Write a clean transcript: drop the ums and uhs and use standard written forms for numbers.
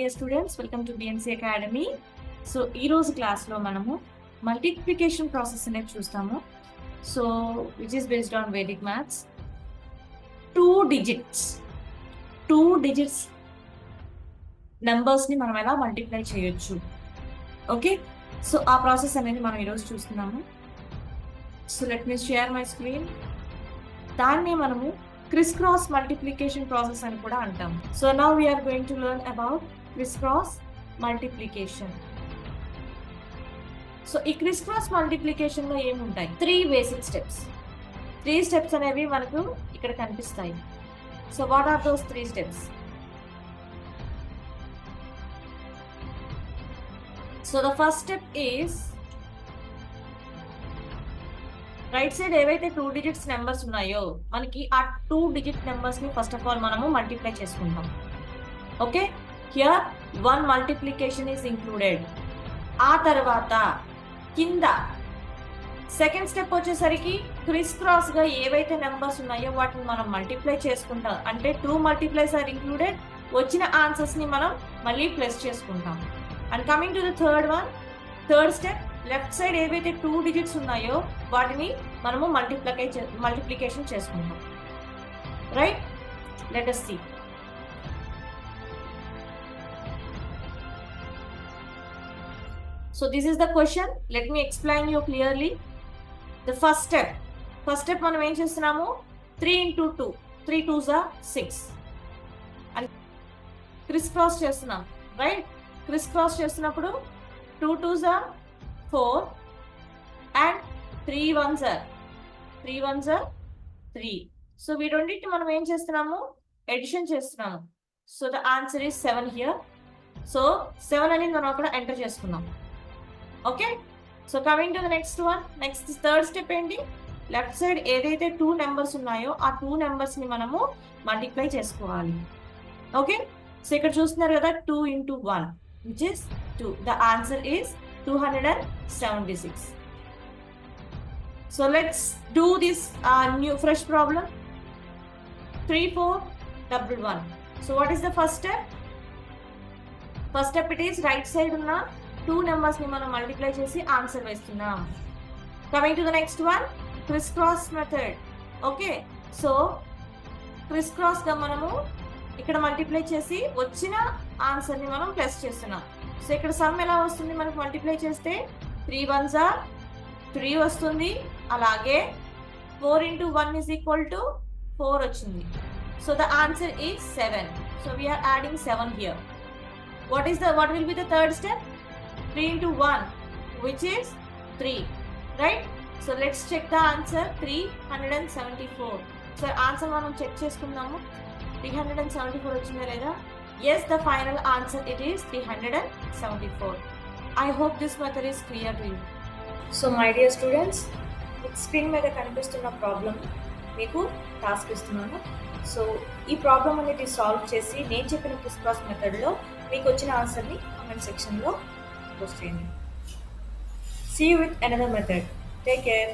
dear students, welcome to BNC Academy. So ఈ రోజు class లో మనము మల్టిప్లికేషన్ ప్రాసెస్ అనేది చూస్తాము. So which is based on Vedic maths. Two digits numbers ని మనం ఎలా మల్టిప్లై చేయొచ్చు. ఓకే, సో ఆ ప్రాసెస్ అనేది మనం ఈరోజు చూస్తున్నాము. So let me share my screen. దాన్ని మనము క్రిస్ క్రాస్ మల్టిప్లికేషన్ ప్రాసెస్ అని కూడా అంటాం. So now we're going to learn about criss cross multiplication. So ఈ క్రిస్ క్రాస్ మల్టిప్లికేషన్ లో ఏముంటాయి? త్రీ స్టెప్స్ అనేవి మనకు ఇక్కడ కనిపిస్తాయి. So what are those 3 steps? So the first step is right side ఏవైతే 2 డిజిట్స్ నెంబర్స్ ఉన్నాయో మనకి ఆ 2 డిజిట్ నెంబర్స్ ని ఫస్ట్ ఆఫ్ ఆల్ మనము మల్టిప్లై చేసుకుంటాం. Okay, here 1 multiplication is included. ఆ తర్వాత కింద సెకండ్ స్టెప్ వచ్చేసరికి క్రిస్ క్రాస్ గా ఏవైతే నెంబర్స్ ఉన్నాయో వాటిని మనం మల్టిప్లై చేసుకుంటాం. అంటే 2 మల్టిప్లైస్ ఆర్ ఇంక్లూడెడ్. వచ్చిన ఆన్సర్స్ ని మనం మళ్ళీ ప్లస్ చేసుకుంటాం. And coming to the third step, left side ఏవైతే 2 డిజిట్స్ ఉన్నాయో వాటిని మనము మల్టిప్లికేషన్ చేసుకుంటాం. Right, let us see. So this is the question. Let me explain you clearly. The first step మనం ఏం చేస్తున్నాము? 3 into 2, 3 2s are 6 and criss cross చేస్తున్నాం. Right, criss cross చేస్తున్నప్పుడు 2 2s are 4 and 3 1s are 3. So వీటన్నిటిని మనం ఏం చేస్తున్నాము? Edition చేస్తున్నాము. So the answer is 7 here. So 7 అనేది మనం అక్కడ ఎంటర్ చేసుకుందాం. Okay, so coming to the next third step ఏంటి? లెఫ్ట్ సైడ్ ఏదైతే 2 నెంబర్స్ ఉన్నాయో ఆ 2 నెంబర్స్ ని మనము మల్టిప్లై చేసుకోవాలి. ఓకే, సో ఇక్కడ చూస్తున్నారు కదా 2 into 1 which is 2. The answer is 276. So let's do this new fresh problem. 3 4 1 1. So what is the first step? First step it is right side ఉన్న 2 నెంబర్స్ ని మనం మల్టిప్లై చేసి ఆన్సర్ వేస్తున్నాం. Coming to the next one, criss cross method. Okay, so criss cross గా మనము ఇక్కడ multiply చేసి వచ్చిన ఆన్సర్ ని మనం ప్లస్ చేస్తున్నాం. సో ఇక్కడ సమ్ ఎలా వస్తుంది? మనకు మల్టిప్లై చేస్తే 3 1s are 3 వస్తుంది. అలాగే 4 into 1 is equal to 4 వచ్చింది. So the answer is 7. So we're adding 7 here. What will be the third step? 3 into 1 which is 3. Right? So let's check the answer. 374. So answer మనం check చేసుకుందాము. 374 వచ్చిందా లేదా? Yes, the final answer it is 374. I hope this method is clear to you. So my dear students, screen మీద కనిపిస్తున్న problem మీకు task ఇస్తున్నాను. So ఈ problem అనేది సాల్వ్ చేసి నేను చెప్పిన క్రిస్ క్రాస్ మెథడ్లో మీకు వచ్చిన ఆన్సర్ని కామెంట్ సెక్షన్లో పోస్ట్ చేయండి. See you with another method. Take care.